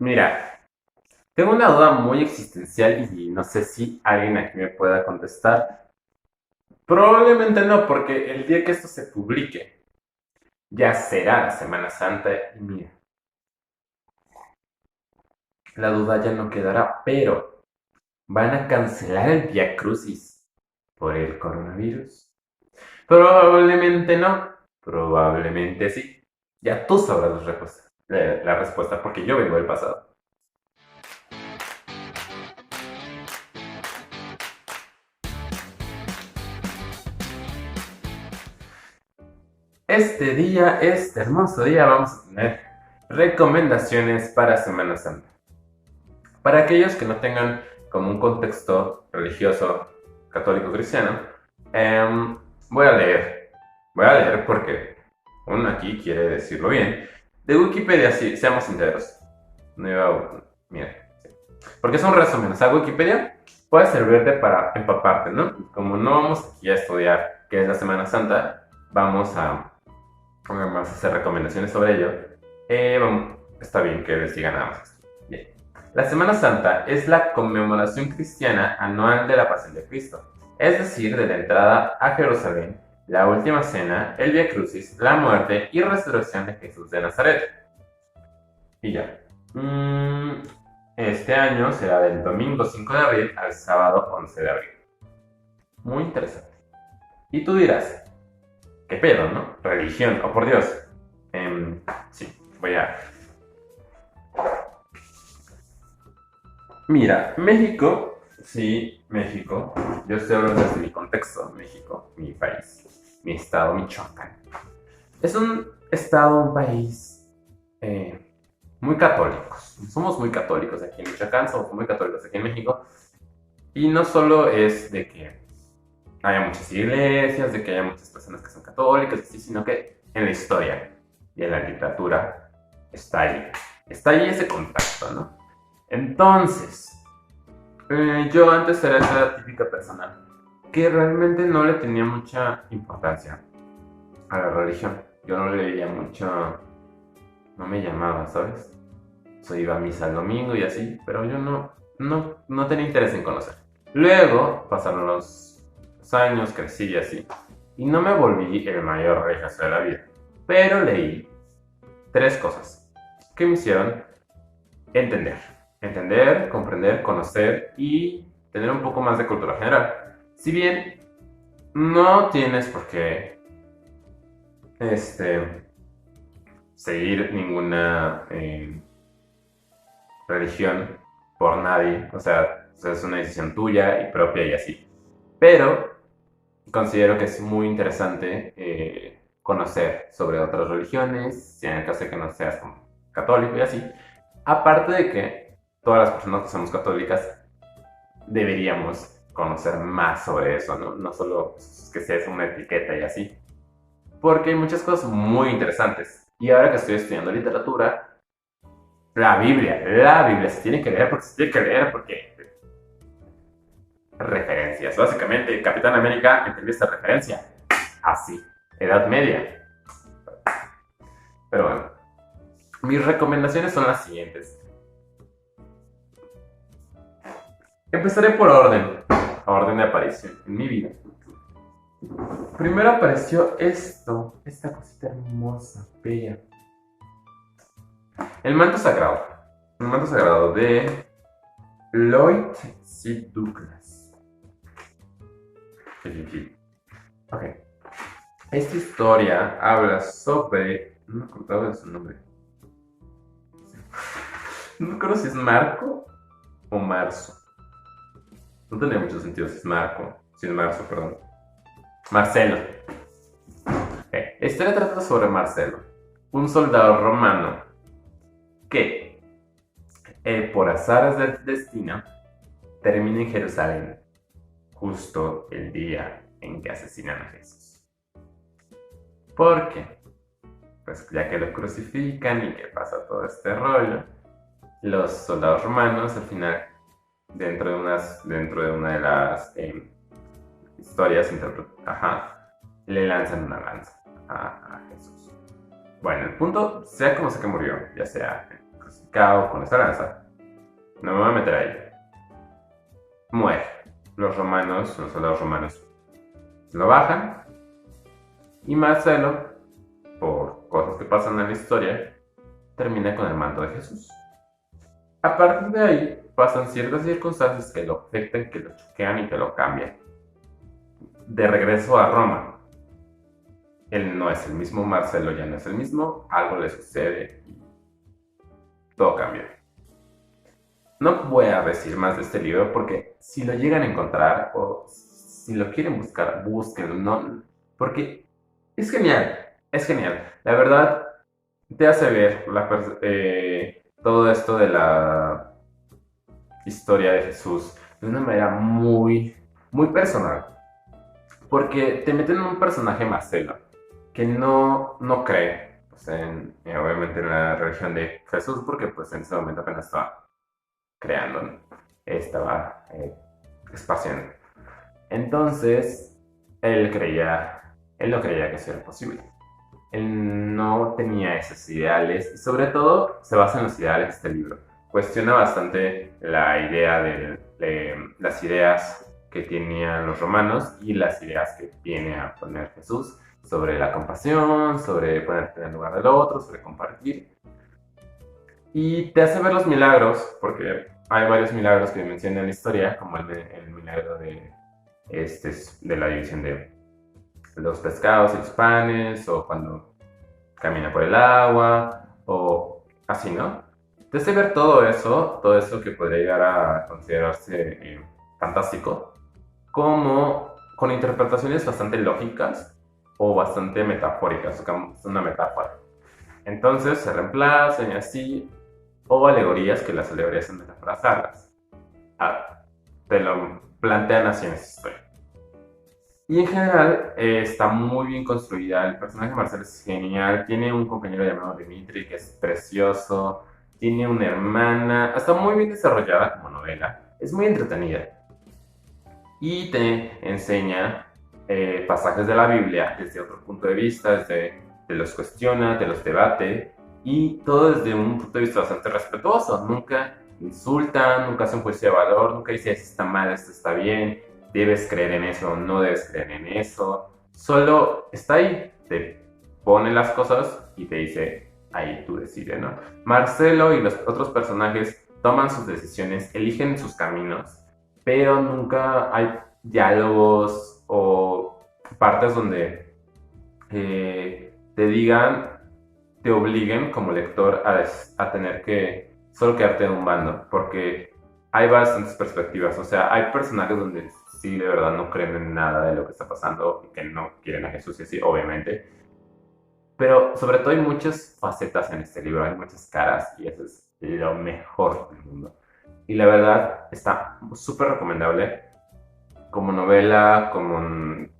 Mira, tengo una duda muy existencial y no sé si alguien aquí me pueda contestar. Probablemente no, porque el día que esto se publique ya será la Semana Santa y mira, la duda ya no quedará, pero ¿van a cancelar el Vía Crucis por el coronavirus? Probablemente no, probablemente sí. Ya tú sabrás la respuesta porque yo vengo del pasado. Este hermoso día, vamos a tener recomendaciones para Semana Santa. Para aquellos que no tengan como un contexto religioso católico cristiano, em, voy a leer. Voy a leer porque uno aquí quiere decirlo bien. De Wikipedia, sí, seamos sinceros. No iba a... Mira, sí. Porque son resúmenes. A Wikipedia puede servirte para empaparte, ¿no? Como no vamos aquí a estudiar qué es la Semana Santa, vamos a más hacer recomendaciones sobre ello. Está bien que les diga nada más. Bien. La Semana Santa es la conmemoración cristiana anual de la Pasión de Cristo, es decir, de la entrada a Jerusalén, la última cena, el Vía Crucis, la muerte y resurrección de Jesús de Nazaret. Y ya. Este año será del domingo 5 de abril al sábado 11 de abril. Muy interesante. Y tú dirás, ¿qué pedo, no? Religión, oh por Dios. Sí, voy a... Mira, México, sí, México. Yo estoy hablando desde mi contexto, México, mi país, mi estado, Michoacán. Es un estado, un país muy católicos. Somos muy católicos aquí en Michoacán, somos muy católicos aquí en México. Y no solo es de que haya muchas iglesias, de que haya muchas personas que son católicas, sí, sino que en la historia y en la literatura está ahí. Está ahí ese contacto, ¿no? Entonces, yo antes era esa típica persona que realmente no le tenía mucha importancia a la religión. Yo no le veía mucho, no me llamaba, ¿sabes? So, iba a misa el domingo y así, pero yo no tenía interés en conocer. Luego pasaron los años, crecí y así, y no me volví el mayor religioso de la vida. Pero leí tres cosas que me hicieron entender. Entender, comprender, conocer y tener un poco más de cultura general. Si bien no tienes por qué seguir ninguna religión por nadie, o sea, es una decisión tuya y propia y así. Pero considero que es muy interesante conocer sobre otras religiones, si en el caso de que no seas como católico y así. Aparte de que todas las personas que somos católicas deberíamos conocer más sobre eso, ¿no? No solo que sea una etiqueta y así. Porque hay muchas cosas muy interesantes. Y ahora que estoy estudiando literatura, la Biblia se tiene que leer porque se tiene que leer porque referencias. Básicamente, Capitán América entendió esta referencia así, Edad Media. Pero bueno, mis recomendaciones son las siguientes. Empezaré por orden de aparición en mi vida. Primero apareció esta cosita hermosa, bella. El manto sagrado de Lloyd C. Douglas. Ok. Esta historia habla sobre... No me acordaba de su nombre. No me acuerdo si es Marco o Marzo. No tenía mucho sentido si es Marco. Si es Marzo, perdón. Marcelo. La historia trata sobre Marcelo, un soldado romano que, por azares del destino, termina en Jerusalén justo el día en que asesinan a Jesús. ¿Por qué? Pues ya que lo crucifican y que pasa todo este rollo, los soldados romanos al final, dentro de una de las historias, le lanzan una lanza a Jesús. Bueno, el punto, sea como sea que murió, ya sea crucificado con esperanza. No me voy a meter ahí. Muere. Los soldados romanos, lo bajan. Y Marcelo, por cosas que pasan en la historia, termina con el manto de Jesús. A partir de ahí, pasan ciertas circunstancias que lo afectan, que lo choquean y que lo cambian. De regreso a Roma, él no es el mismo, Marcelo ya no es el mismo, algo le sucede y todo cambia. No voy a decir más de este libro porque si lo llegan a encontrar o si lo quieren buscar, búsquenlo, no, porque es genial, es genial. La verdad, te hace ver todo esto de la historia de Jesús de una manera muy, muy personal. Porque te meten en un personaje Marcelo que no cree pues, obviamente en la religión de Jesús porque pues en ese momento apenas estaba creando, ¿no? Estaba espaciando. Entonces, él no creía que eso era posible. Él no tenía esos ideales y sobre todo se basa en los ideales de este libro. Cuestiona bastante la idea de las ideas que tenían los romanos y las ideas que viene a poner Jesús sobre la compasión, sobre ponerte en el lugar del otro, sobre compartir. Y te hace ver los milagros, porque hay varios milagros que mencionan en la historia, como el milagro de la división de los pescados y los panes, o cuando camina por el agua, o así, ¿no? Te hace ver todo eso que podría llegar a considerarse fantástico, como con interpretaciones bastante lógicas o bastante metafóricas, es una metáfora. Entonces se reemplazan y así, o alegorías, que las alegorías son metáforas largas. Te lo plantean así en esa historia. Y en general está muy bien construida. El personaje de Marcelo es genial. Tiene un compañero llamado Dimitri que es precioso. Tiene una hermana. Está muy bien desarrollada como novela. Es muy entretenida. Y te enseña pasajes de la Biblia desde otro punto de vista. Te los cuestiona, te los debate. Y todo desde un punto de vista bastante respetuoso. Nunca insulta, nunca hace un juicio de valor. Nunca dice esto está mal, esto está bien. Debes creer en eso, no debes creer en eso. Solo está ahí, te pone las cosas y te dice, ahí tú decides, ¿no? Marcelo y los otros personajes toman sus decisiones, eligen sus caminos, pero nunca hay diálogos o partes donde te digan, te obliguen como lector a tener que solo quedarte en un bando, porque hay bastantes perspectivas. O sea, hay personajes donde sí de verdad no creen en nada de lo que está pasando y que no quieren a Jesús y así, obviamente. Pero sobre todo hay muchas facetas en este libro, hay muchas caras y eso es lo mejor del mundo. Y la verdad está súper recomendable como novela,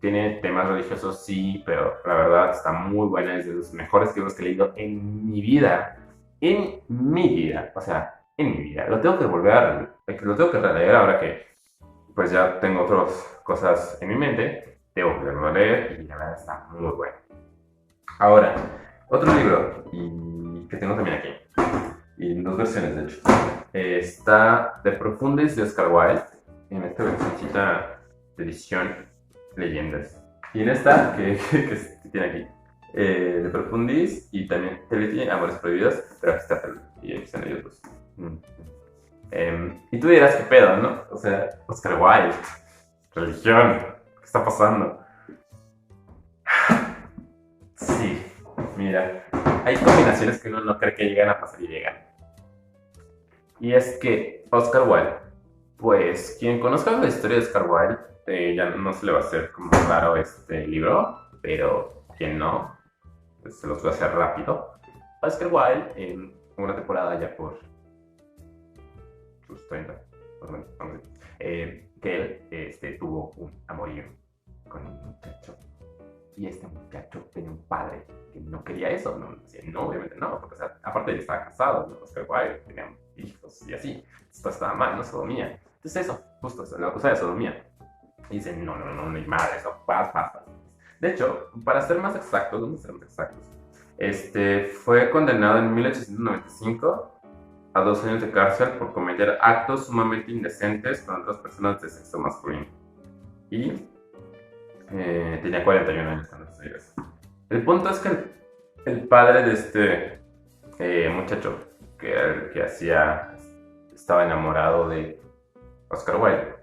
tiene temas religiosos, sí, pero la verdad está muy buena, es de los mejores libros que he leído en mi vida. En mi vida, o sea, en mi vida. Lo tengo que lo tengo que releer ahora que pues ya tengo otras cosas en mi mente. Tengo que volverlo a leer y la verdad está muy bueno. Ahora, otro libro y que tengo también aquí, y en dos versiones de hecho, está De Profundis de Oscar Wilde, en esta versioncita de edición Leyendas. Y en esta, que tiene aquí, De Profundis y también Teleti, Amores Prohibidos, pero aquí está y aquí están ellos dos. Y tú dirás, ¿qué pedo, no? O sea, Oscar Wilde, religión, ¿qué está pasando? Sí, mira, hay combinaciones que uno no cree que llegan a pasar y llegan. Y es que Oscar Wilde, pues quien conozca la historia de Oscar Wilde, ya no se le va a hacer como raro este libro, pero quien no, pues se los voy a hacer rápido. Oscar Wilde, en una temporada ya por sus 30, más o menos, vamos a decir, que él tuvo un amorío con un muchacho. Y este muchacho tenía un padre que no quería eso, no, obviamente no, porque o sea, aparte él estaba casado, ¿no? Oscar Wilde tenía hijos y así, esto estaba mal, no sodomía. Entonces eso, justo eso, la cosa de sodomía. Y dicen, no, ni madre, eso, paz. De hecho, para ser más exactos, fue condenado en 1895 a 2 años de cárcel por cometer actos sumamente indecentes con otras personas de sexo masculino. Y tenía 41 años cuando sucedió eso. El punto es que el padre de este muchacho que estaba enamorado de Oscar Wilde,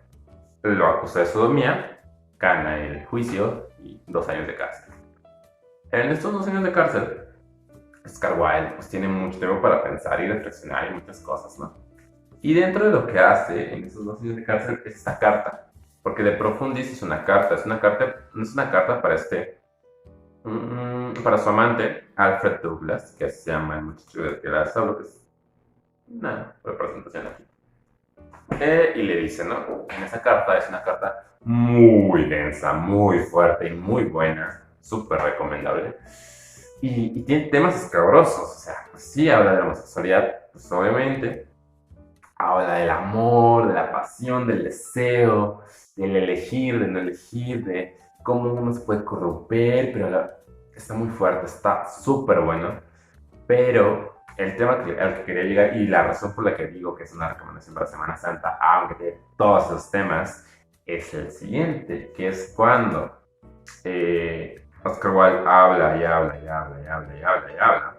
lo acusó de sodomía, gana el juicio y 2 años de cárcel. En estos 2 años de cárcel, Oscar Wilde pues tiene mucho tiempo para pensar y reflexionar y muchas cosas, ¿no? Y dentro de lo que hace en esos 2 años de cárcel es esta carta, porque de Profundis es una carta, no es una carta para para su amante, Alfred Douglas, que se llama el muchacho del que les hablo, que es una representación aquí. Y le dice, ¿no? En esa carta es una carta muy densa, muy fuerte y muy buena, súper recomendable. Y tiene temas escabrosos, o sea, pues sí habla de la homosexualidad, pues obviamente. Habla del amor, de la pasión, del deseo, del elegir, de no elegir, de cómo uno se puede corromper, pero está muy fuerte, está súper bueno. Pero el tema al que quería llegar y la razón por la que digo que es una recomendación para Semana Santa, aunque tiene todos esos temas, es el siguiente, que es cuando Oscar Wilde habla y habla y habla y habla y habla y habla.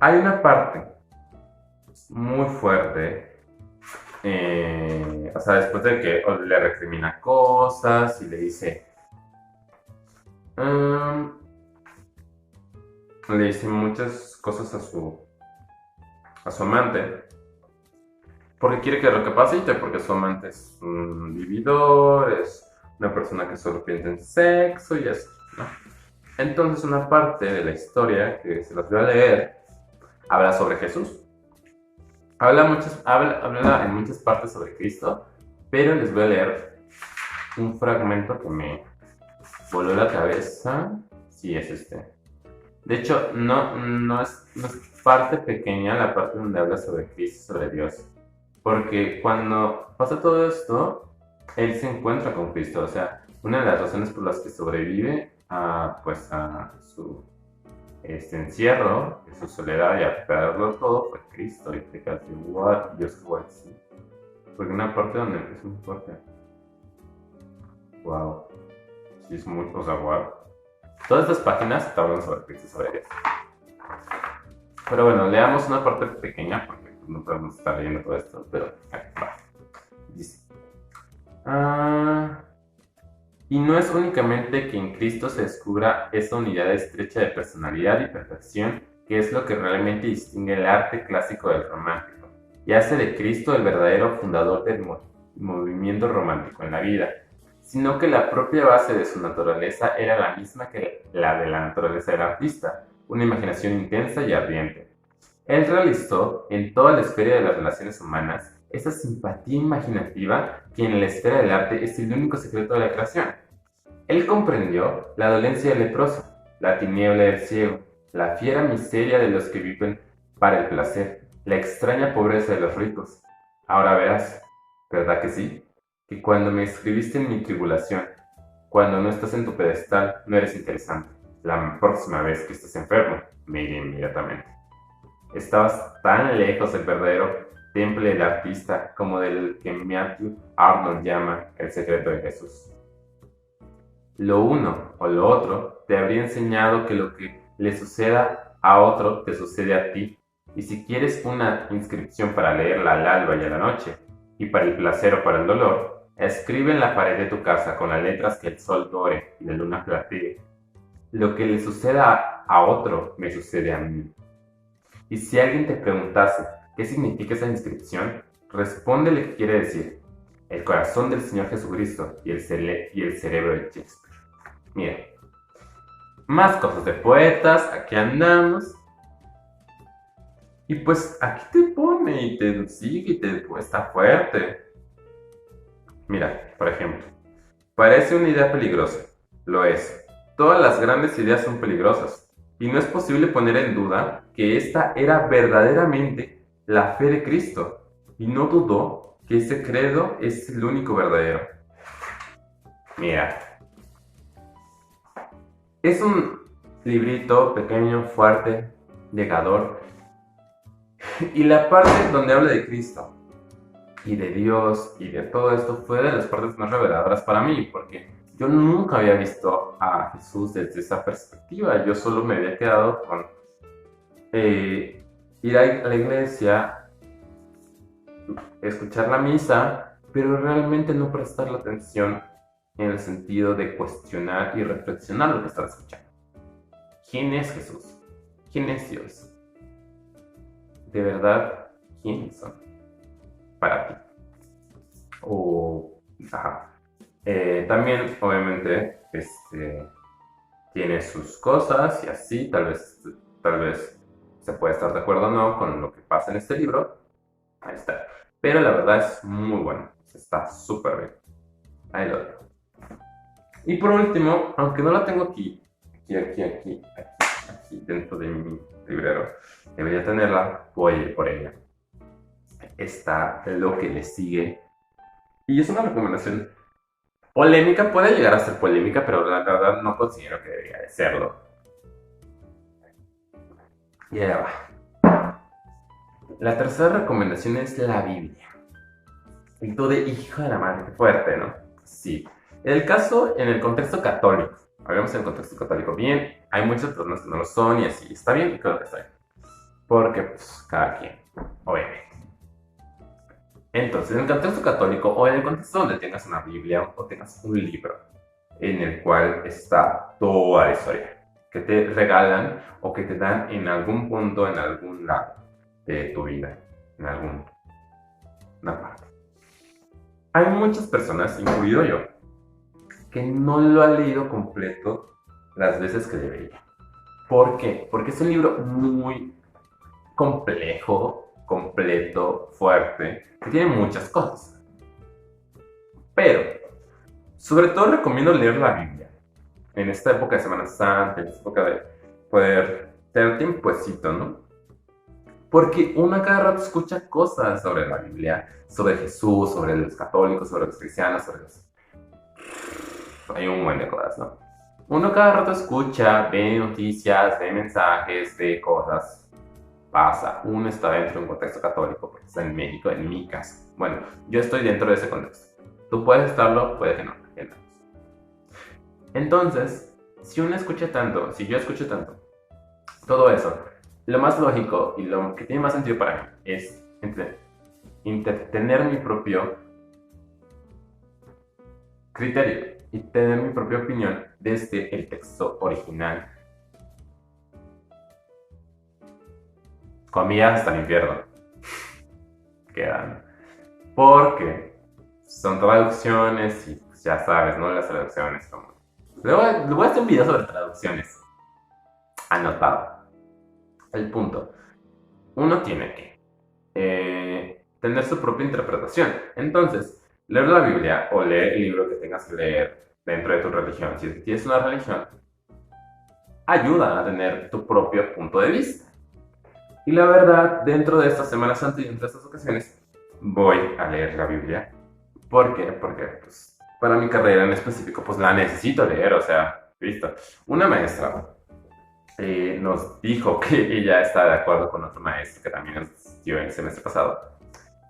Hay una parte muy fuerte, o sea, después de que le recrimina cosas y le dice muchas cosas a su amante, porque quiere que recapacite, porque su amante es un vividor, es una persona que solo piensa en sexo y eso, ¿no? Entonces una parte de la historia que se las voy a leer habla sobre Jesús. Habla en muchas partes sobre Cristo, pero les voy a leer un fragmento que me voló la cabeza. Sí, es este. De hecho, no es parte pequeña la parte donde habla sobre Cristo, sobre Dios. Porque cuando pasa todo esto, él se encuentra con Cristo. O sea, una de las razones por las que sobrevive a su encierro, de su soledad y a perderlo todo fue Cristo. Y te quedas así, what? Dios, what? Sí. Porque una parte donde es muy fuerte. Wow. Sí, es muy, o sea, wow. Todas estas páginas te hablan sobre Cristo, sobre Dios. Pero bueno, leamos una parte pequeña porque no podemos estar leyendo todo esto, pero va. Dice. Y no es únicamente que en Cristo se descubra esa unidad estrecha de personalidad y perfección que es lo que realmente distingue el arte clásico del romántico y hace de Cristo el verdadero fundador del movimiento romántico en la vida, sino que la propia base de su naturaleza era la misma que la de la naturaleza del artista, una imaginación intensa y ardiente. Él realizó en toda la esfera de las relaciones humanas esa simpatía imaginativa que en la esfera del arte es el único secreto de la creación. Él comprendió la dolencia del leproso, la tiniebla del ciego, la fiera miseria de los que viven para el placer, la extraña pobreza de los ricos. Ahora verás, ¿verdad que sí? Que cuando me escribiste en mi tribulación, cuando no estás en tu pedestal, no eres interesante. La próxima vez que estés enfermo, me iré inmediatamente. Estabas tan lejos del verdadero temple del artista como del que Matthew Arnold llama el secreto de Jesús. Lo uno o lo otro te habría enseñado que lo que le suceda a otro te sucede a ti, y si quieres una inscripción para leerla al alba y a la noche, y para el placer o para el dolor, escribe en la pared de tu casa con las letras que el sol dore y la luna platee. Lo que le suceda a otro me sucede a mí. Y si alguien te preguntase qué significa esa inscripción, respóndele que quiere decir el corazón del Señor Jesucristo y el cerebro de Shakespeare. Mira, más cosas de poetas, aquí andamos. Y pues aquí te pone y te sigue y está fuerte. Mira, por ejemplo, parece una idea peligrosa. Lo es. Todas las grandes ideas son peligrosas. Y no es posible poner en duda que esta era verdaderamente la fe de Cristo. Y no dudó que ese credo es el único verdadero. Mira. Es un librito pequeño, fuerte, llegador. Y la parte donde habla de Cristo y de Dios y de todo esto fue de las partes más reveladoras para mí, porque yo nunca había visto a Jesús desde esa perspectiva. Yo solo me había quedado con ir a la iglesia, escuchar la misa, pero realmente no prestarle atención en el sentido de cuestionar y reflexionar lo que estaba escuchando. ¿Quién es Jesús? ¿Quién es Dios? De verdad, ¿quiénes son para ti? También, obviamente, tiene sus cosas y así, tal vez se puede estar de acuerdo o no con lo que pasa en este libro. Ahí está. Pero la verdad es muy bueno. Está súper bien. Ahí lo dejo. Y por último, aunque no la tengo aquí dentro de mi librero, debería tenerla, voy a ir por ella. Está lo que le sigue. Y es una recomendación polémica, puede llegar a ser polémica, pero la verdad no considero que debería de serlo. Y allá va. La tercera recomendación es la Biblia. Y tú de hijo de la madre, qué fuerte, ¿no? Sí. En el contexto católico, hablemos en el contexto católico, bien, hay muchas personas que no lo son y así, está bien, y creo que está bien. Porque, pues, cada quien, obviamente. Entonces, en el contexto católico o en el contexto donde tengas una Biblia o tengas un libro en el cual está toda la historia que te regalan o que te dan en algún punto, en algún lado de tu vida, en alguna parte. Hay muchas personas, incluido yo, que no lo han leído completo las veces que debería. ¿Por qué? Porque es un libro muy complejo, completo, fuerte, que tiene muchas cosas. Pero, sobre todo recomiendo leer la Biblia. En esta época de Semana Santa, en esta época de poder tener tiempecito, ¿no? Porque uno a cada rato escucha cosas sobre la Biblia, sobre Jesús, sobre los católicos, sobre los cristianos, sobre los... Hay un buen de cosas, ¿no? Uno cada rato escucha, ve noticias, ve mensajes, ve cosas. Pasa, uno está dentro de un contexto católico porque está en México, en mi caso. Bueno, yo estoy dentro de ese contexto. Tú puedes estarlo, puede que no. Entonces, si uno escucha tanto, si yo escucho tanto, todo eso, lo más lógico y lo que tiene más sentido para mí es tener mi propio criterio y tener mi propia opinión desde el texto original. Comillas hasta el infierno. Quedan. Porque son traducciones y pues, ya sabes, ¿no? Las traducciones como... Luego voy a hacer un video sobre traducciones. Anotado. El punto. Uno tiene que tener su propia interpretación. Entonces, leer la Biblia o leer el libro que tengas que leer dentro de tu religión, si tienes una religión, ayuda a tener tu propio punto de vista. Y la verdad, dentro de esta Semana Santa y dentro de estas ocasiones, voy a leer la Biblia. ¿Por qué? Porque pues, para mi carrera en específico, pues la necesito leer, o sea, listo. Una maestra nos dijo que ella está de acuerdo con otro maestro que también nos dio el semestre pasado,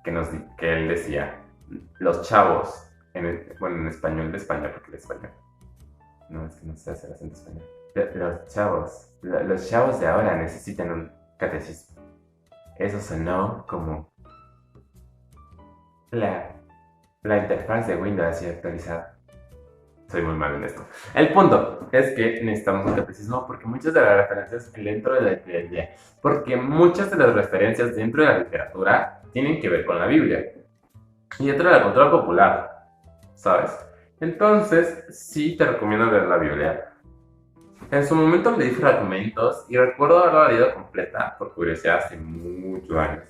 que él decía, los chavos, en español de España, porque el español, no, es que no sé hacer acento español, los chavos de ahora necesitan un catecismo. Eso sonó como la interfaz de Windows así actualizada. Soy muy malo en esto. El punto es que necesitamos un catecismo porque muchas de las referencias dentro de la Biblia, porque muchas de las referencias dentro de la literatura tienen que ver con la Biblia y dentro de la cultura popular, ¿sabes? Entonces, sí te recomiendo leer la Biblia. En su momento leí fragmentos y recuerdo haberla leído completa por curiosidad hace muchos años.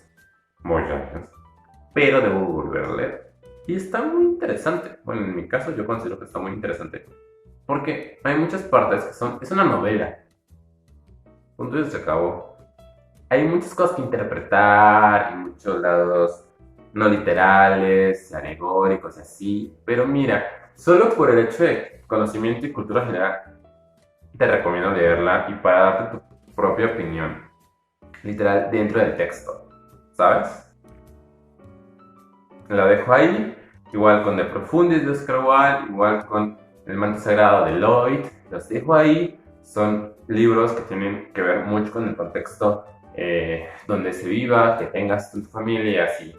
Pero debo volver a leer. Y está muy interesante. Bueno, en mi caso yo considero que está muy interesante. Porque hay muchas partes que son... Es una novela. Punto y se acabó. Hay muchas cosas que interpretar y muchos lados no literales, alegóricos y así. Pero mira, solo por el hecho de conocimiento y cultura general, te recomiendo leerla y para darte tu propia opinión, literal, dentro del texto. ¿sabes? La dejo ahí, igual con De Profundis de Oscar Wilde, igual con El manto sagrado de Lloyd, los dejo ahí. Son libros que tienen que ver mucho con el contexto donde se viva, que tengas tu familia y así.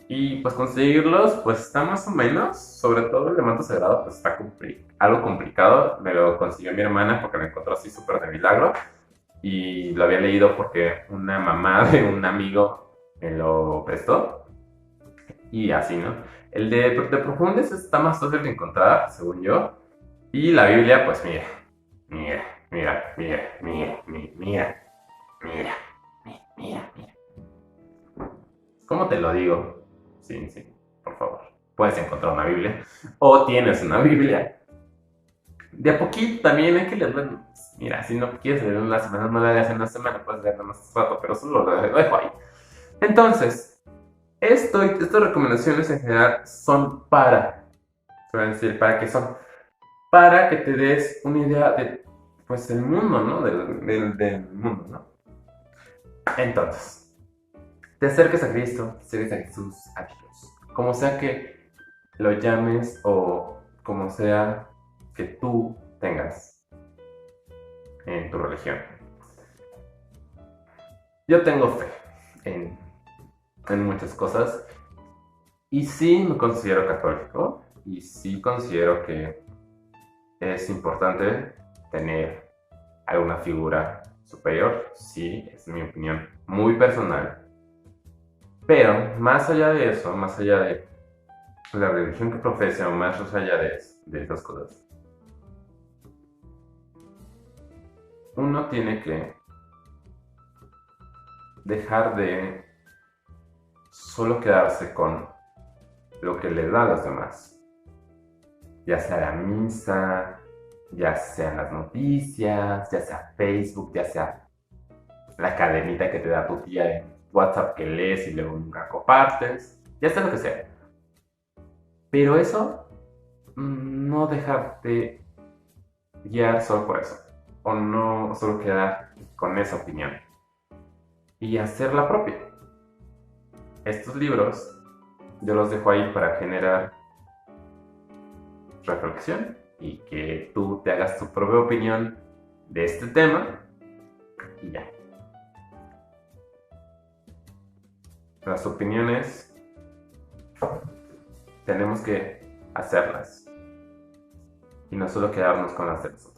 Y pues conseguirlos, pues está más o menos, sobre todo el de manto sagrado, pues está algo complicado. Me lo consiguió mi hermana porque lo encontró así súper de milagro. Y lo había leído porque una mamá de un amigo me lo prestó. Y así, ¿no? El de Profundes está más fácil de encontrar, según yo. Y la Biblia, pues mira, mira, mira, mira, mira, mira, mira, mira, mira. ¿Cómo te lo digo? Sí, sí, por favor. Puedes encontrar una Biblia. O tienes una Biblia. De a poquito también hay que leerla. Mira, si no quieres leer una semana, no la leas en una semana, puedes leerla más rato, pero solo lo dejo ahí. Entonces, estas recomendaciones en general son se van a decir, ¿para qué son? Para que te des una idea de, pues, del mundo, ¿no? Del mundo, ¿no? Entonces, te acerques a Cristo, te acerques a Jesús, a Dios. Como sea que lo llames o como sea que tú tengas en tu religión. Yo tengo fe en muchas cosas y sí me considero católico y sí considero que es importante tener alguna figura superior, sí, es mi opinión muy personal. Pero más allá de eso, más allá de la religión que profesa, o más allá de esas cosas, uno tiene que dejar de solo quedarse con lo que le da a los demás. Ya sea la misa, ya sean las noticias, ya sea Facebook, ya sea la cadenita que te da tu tía en WhatsApp que lees y luego nunca compartes, ya sea lo que sea. Pero eso, no dejarte guiar solo por eso, o no solo quedar con esa opinión, y hacer la propia. Estos libros yo los dejo ahí para generar reflexión y que tú te hagas tu propia opinión de este tema y ya. Las opiniones tenemos que hacerlas y no solo quedarnos con las de nosotros.